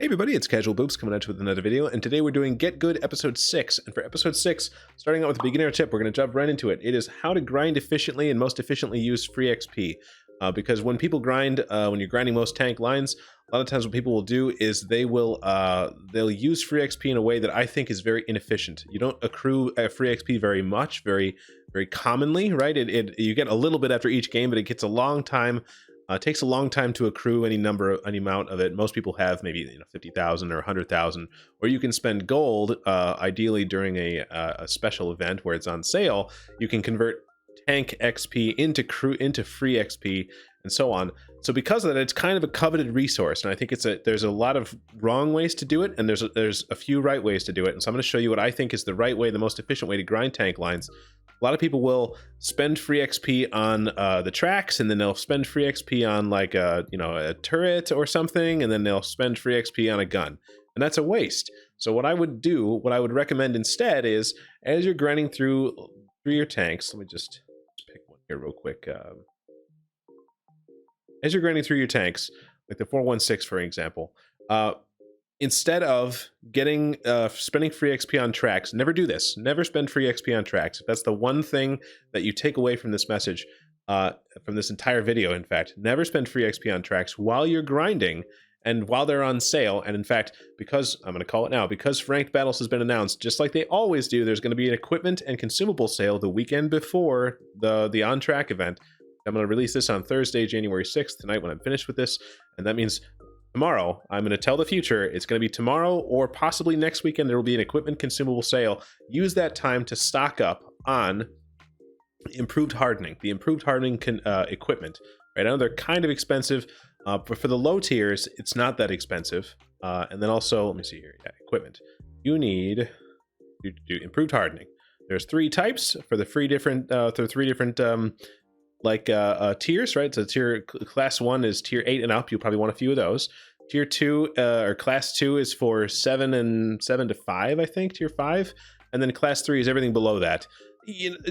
Hey everybody, it's Casual Boops coming at you with another video, and today we're doing Get Good Episode 6. And for Episode 6, starting out with a beginner tip, we're going to jump right into it. It is how to grind efficiently and most efficiently use free XP. Because when people grind, when you're grinding most tank lines, a lot of times what people will do is they'll use free XP in a way that I think is very inefficient. You don't accrue free XP very much, very commonly, right? You get a little bit after each game, but it gets a long time. It takes a long time to accrue any amount of it. Most people have maybe 50,000 or 100,000, or you can spend gold. Ideally, during a special event where it's on sale, you can convert tank XP into free XP and so on. So because of that, it's kind of a coveted resource, and I think there's a lot of wrong ways to do it, and there's a few right ways to do it. And so I'm going to show you what I think is the right way, the most efficient way to grind tank lines. A lot of people will spend free XP on the tracks, and then they'll spend free XP on like a turret or something, and then they'll spend free XP on a gun, and that's a waste. So what I would recommend instead is, as you're grinding through your tanks, let me just pick one here real quick. As you're grinding through your tanks, like the 416 for example, instead of spending free XP on tracks, never do this. Never spend free XP on tracks. If that's the one thing that you take away from this message, from this entire video, in fact, never spend free XP on tracks while you're grinding and while they're on sale. And in fact, because I'm going to call it now, because Ranked Battles has been announced, just like they always do, there's going to be an equipment and consumable sale the weekend before the on-track event. I'm going to release this on Thursday, January 6th, tonight when I'm finished with this, and that means tomorrow, I'm going to tell the future, it's going to be tomorrow or possibly next weekend, there will be an equipment consumable sale. Use that time to stock up on Improved Hardening, the Improved Hardening equipment. Right now, they're kind of expensive, but for the low tiers, it's not that expensive. And then also, let me see here, equipment. You need to do Improved Hardening. There's three types for the three different tiers, right? So class 1 is tier 8 and up. You'll probably want a few of those. Tier 2 or class 2 is for 7 to 5, I think, tier 5. And then class 3 is everything below that.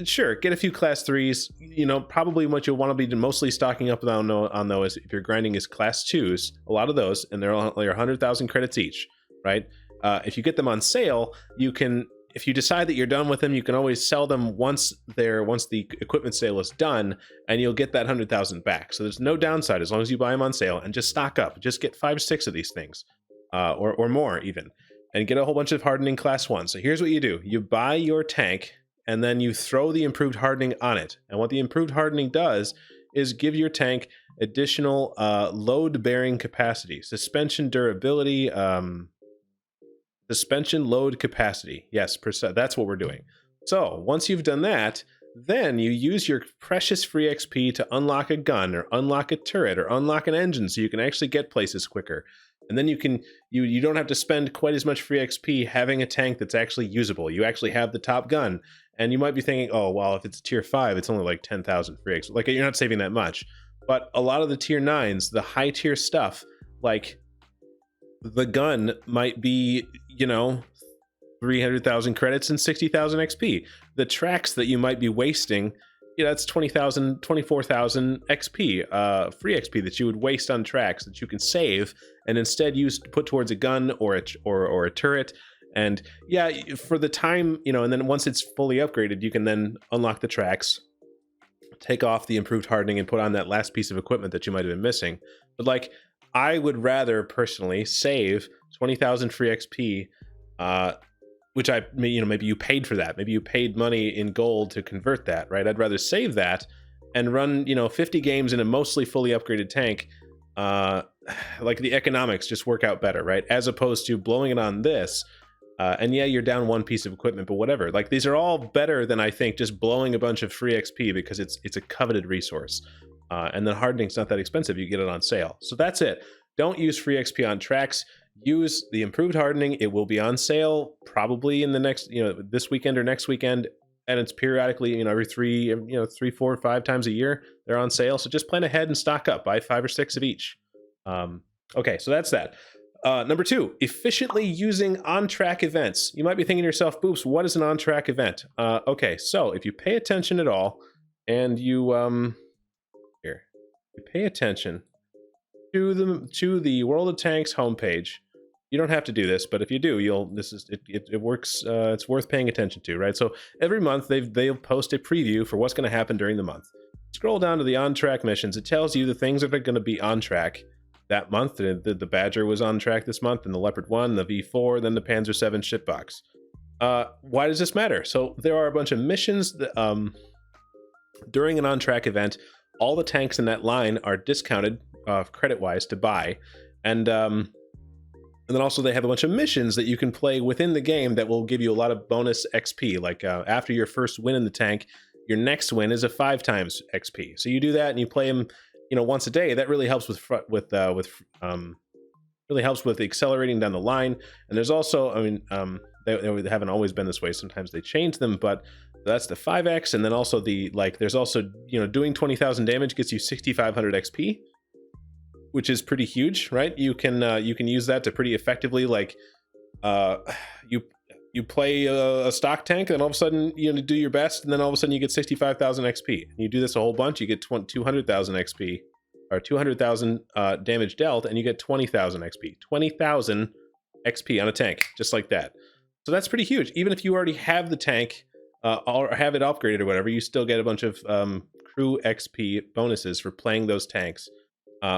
Sure, get a few class 3s. Probably what you'll want to be mostly stocking up on those, if you're grinding, is class 2s, a lot of those, and they're 100,000 credits each, right? If you get them on sale, you can, if you decide that you're done with them, you can always sell them once the equipment sale is done, and you'll get that 100,000 back. So there's no downside as long as you buy them on sale, and just stock up. Just get 5 or 6 of these things, or more even, and get a whole bunch of hardening class 1. So here's what you do: you buy your tank, and then you throw the improved hardening on it. And what the improved hardening does is give your tank additional load-bearing capacity, suspension durability. Suspension load capacity. Yes, that's what we're doing. So once you've done that, then you use your precious free XP to unlock a gun or unlock a turret or unlock an engine, so you can actually get places quicker. And then you don't have to spend quite as much free XP having a tank that's actually usable. You actually have the top gun. And you might be thinking, oh, well, if it's tier 5, it's only like 10,000 free XP. Like, you're not saving that much. But a lot of the tier 9s, the high tier stuff, like the gun might be, 300,000 credits and 60,000 XP. The tracks that you might be wasting, that's 20,000, 24,000 XP, free XP that you would waste on tracks that you can save and instead put towards a gun or a turret. And yeah, for the time, and then once it's fully upgraded, you can then unlock the tracks, take off the improved hardening, and put on that last piece of equipment that you might have been missing. But I would rather personally save 20,000 free XP, which maybe you paid for that. Maybe you paid money in gold to convert that, right? I'd rather save that and run, 50 games in a mostly fully upgraded tank. Like, the economics just work out better, right? As opposed to blowing it on this. And yeah, you're down one piece of equipment, but whatever. Like, these are all better than, I think, just blowing a bunch of free XP, because it's a coveted resource. And then hardening's not that expensive. You get it on sale. So that's it. Don't use free XP on tracks. Use the improved hardening. It will be on sale probably in the next, this weekend or next weekend. And it's periodically, every 3, 4, 5 times a year, they're on sale. So just plan ahead and stock up. Buy 5 or 6 of each. Okay, so that's that. Number 2, efficiently using on-track events. You might be thinking to yourself, Boops, what is an on-track event? Okay, so if you pay attention at all, and you pay attention to the World of Tanks homepage, You don't have to do this, but if you do, it works. It's worth paying attention to, right? So every month they'll post a preview for what's going to happen during the month. Scroll down to the on track missions. It tells you the things that are going to be on track that month. The Badger was on track this month, and the Leopard 1, the V4, then the Panzer 7 shipbox. Why does this matter? So there are a bunch of missions that, during an on track event. All the tanks in that line are discounted credit wise to buy, and then also they have a bunch of missions that you can play within the game that will give you a lot of bonus XP. Like after your first win in the tank, your next win is a 5 times XP. So you do that and you play them, once a day. That really helps really helps with accelerating down the line. And there's also, they haven't always been this way. Sometimes they change them, but that's the 5x. And then also there's also, doing 20,000 damage gets you 6,500 XP, which is pretty huge, right? You can use that to pretty effectively, you play a stock tank, and all of a sudden do your best, and then all of a sudden you get 65,000 XP. And you do this a whole bunch, you get 200,000 XP, or 200,000 damage dealt, and you get 20,000 XP. 20,000 XP on a tank, just like that. So that's pretty huge. Even if you already have the tank or have it upgraded or whatever, you still get a bunch of crew XP bonuses for playing those tanks.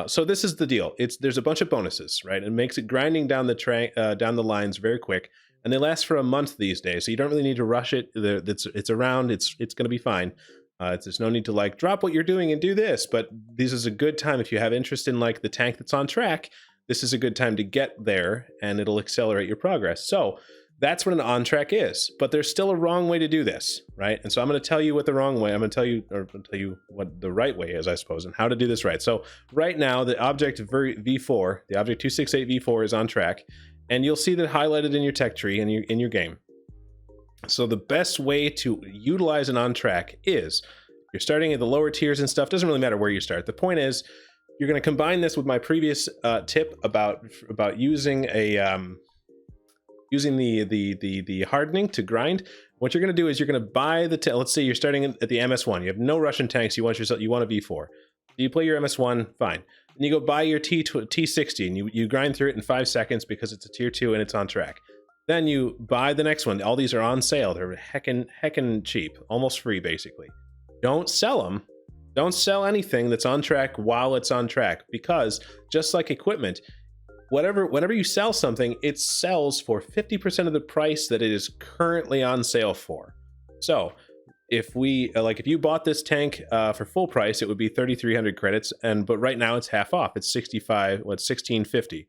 So this is the deal. There's a bunch of bonuses, right? It makes it grinding down the lines very quick, and they last for a month these days. So you don't really need to rush it. It's around. It's going to be fine. There's no need to drop what you're doing and do this. But this is a good time if you have interest in the tank that's on track. This is a good time to get there, and it'll accelerate your progress. So that's what an on track is. But there's still a wrong way to do this, right? And so I'm going to tell you what the wrong way. I'm going to tell you what the right way is, I suppose, and how to do this right. So right now, the Object V4, the Object 268 V4 is on track, and you'll see that highlighted in your tech tree in your game. So the best way to utilize an on track is you're starting at the lower tiers and stuff. Doesn't really matter where you start. The point is you're going to combine this with my previous tip about using the hardening to grind. What you're going to do is you're going to buy let's say you're starting at the MS1. You have no Russian tanks. You want a V4. You play your MS1, fine. And you go buy your T60 and you grind through it in 5 seconds because it's a tier 2 and it's on track. Then you buy the next one. All these are on sale. They're heckin' cheap, almost free basically. Don't sell them. Don't sell anything that's on track while it's on track, because just like equipment, whenever you sell something, it sells for 50% of the price that it is currently on sale for. So if you bought this tank for full price, it would be 3,300 credits, but right now it's half off. It's 1650.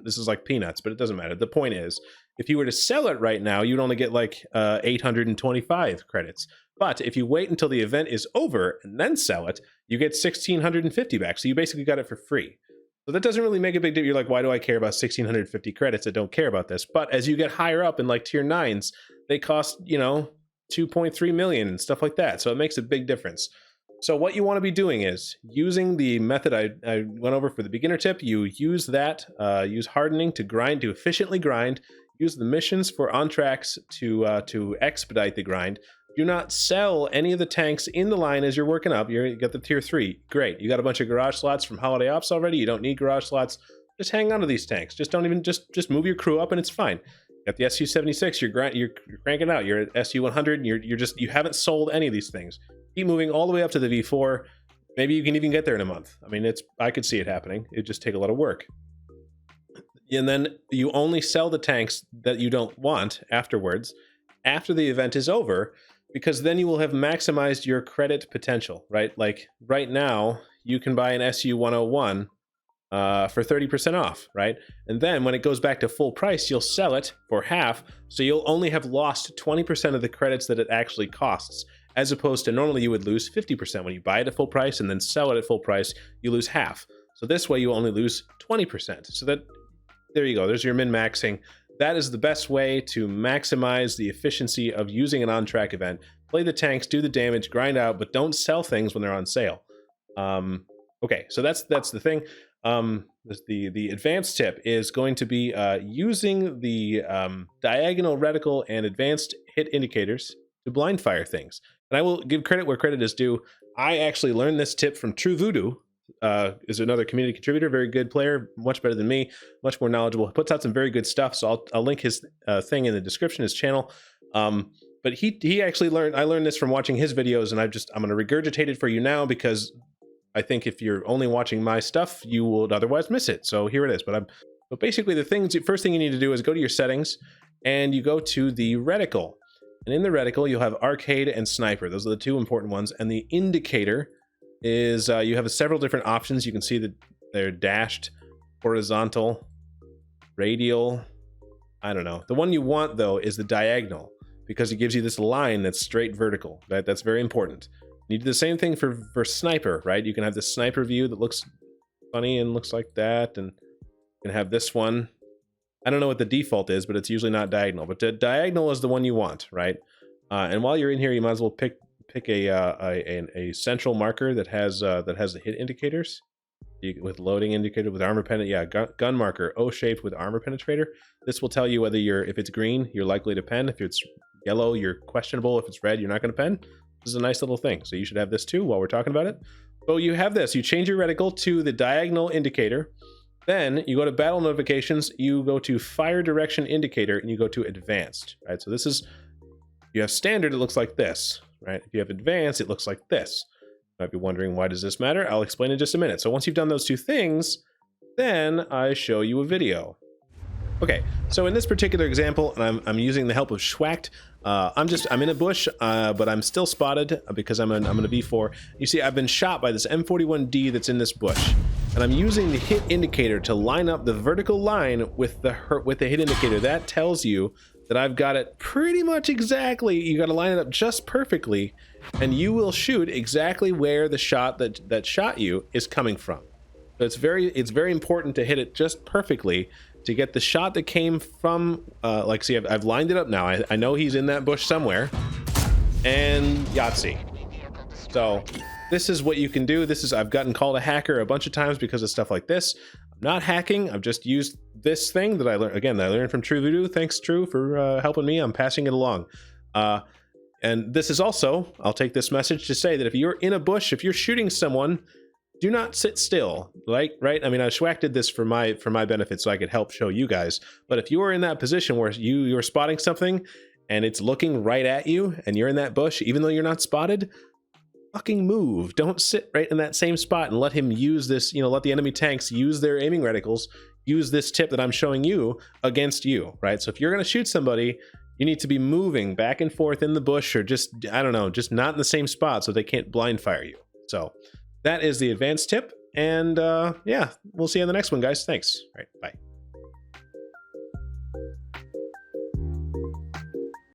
This is like peanuts, but it doesn't matter. The point is, if you were to sell it right now, you'd only get 825 credits. But if you wait until the event is over and then sell it, you get 1,650 back. So you basically got it for free. So that doesn't really make a big deal. You're like, why do I care about 1,650 credits? I don't care about this. But as you get higher up in tier 9s, they cost, 2.3 million and stuff like that. So it makes a big difference. So what you want to be doing is using the method I went over for the beginner tip. You use that, use hardening to efficiently grind. Use the missions for on tracks to expedite the grind. Do not sell any of the tanks in the line as you're working up. You got the tier 3. Great. You got a bunch of garage slots from Holiday Ops already. You don't need garage slots. Just hang on to these tanks. Just move your crew up and it's fine. You got the SU-76. You're cranking out. You're at SU-100. And you haven't sold any of these things. Keep moving all the way up to the V4. Maybe you can even get there in a month. I could see it happening. It'd just take a lot of work. And then you only sell the tanks that you don't want afterwards, after the event is over, because then you will have maximized your credit potential, right? Like right now, you can buy an SU-101 for 30% off, right? And then when it goes back to full price, you'll sell it for half, so you'll only have lost 20% of the credits that it actually costs, as opposed to normally you would lose 50%. When you buy it at full price and then sell it at full price, you lose half. So this way you only lose 20%. So there you go. There's your min-maxing. That is the best way to maximize the efficiency of using an on-track event. Play the tanks, do the damage, grind out, but don't sell things when they're on sale. Okay, so that's the thing. The advanced tip is going to be using the diagonal reticle and advanced hit indicators to blind fire things. And I will give credit where credit is due. I actually learned this tip from TruVooDoo. is another community contributor, very good player, much better than me, much more knowledgeable. Puts out some very good stuff. So I'll link his thing in the description, his channel. But he actually I learned this from watching his videos, and I'm going to regurgitate it for you now because I think if you're only watching my stuff, you will otherwise miss it. So here it is. But basically the first thing you need to do is go to your settings and you go to the reticle. And in the reticle, you'll have arcade and sniper. Those are the two important ones. And the indicator is you have several different options. You can see that they're dashed, horizontal, radial. I don't know. The one you want, though, is the diagonal because it gives you this line that's straight vertical. That's very important. You do the same thing for sniper, right? You can have this sniper view that looks funny and looks like that. And you can have this one. I don't know what the default is, but it's usually not diagonal. But the diagonal is the one you want, right? And while you're in here, you might as well pick a central marker that has the hit indicators with loading indicator with armor penetrator. Yeah, gun marker O-shaped with armor penetrator. This will tell you whether if it's green, you're likely to pen. If it's yellow, you're questionable. If it's red, you're not going to pen. This is a nice little thing. So you should have this too while we're talking about it. So you have this. You change your reticle to the diagonal indicator. Then you go to battle notifications, you go to fire direction indicator, and you go to advanced, right? So this is, you have standard, it looks like this, right? If you have advanced, it looks like this. You might be wondering, why does this matter? I'll explain in just a minute. So once you've done those two things, then I show you a video. Okay, so in this particular example, and I'm using the help of Schwacked, I'm in a bush, but I'm still spotted because I'm in a V4. You see, I've been shot by this M41D that's in this bush, and I'm using the hit indicator to line up the vertical line with the hit indicator. That tells you that I've got it pretty much exactly. You got to line it up just perfectly, and you will shoot exactly where the shot that shot you is coming from. So it's very important to hit it just perfectly to get the shot that came from, like, see, I've lined it up now. I know he's in that bush somewhere, and Yahtzee. So this is what you can do. I've gotten called a hacker a bunch of times because of stuff like this. I'm not hacking. I've just used this thing that I learned from TruVooDoo. Thanks, Tru, for helping me. I'm passing it along. And this is also, I'll take this message to say that if you're in a bush, if you're shooting someone, do not sit still, right? I mean, I Schwacked this for my benefit so I could help show you guys. But if you are in that position where you're spotting something and it's looking right at you and you're in that bush, even though you're not spotted, fucking move. Don't sit right in that same spot and let him use this, let the enemy tanks use their aiming reticles, use this tip that I'm showing you against you, right? So if you're going to shoot somebody, you need to be moving back and forth in the bush or just, I don't know, just not in the same spot so they can't blind fire you. So that is the advanced tip. And yeah, we'll see you in the next one, guys. Thanks. All right, bye.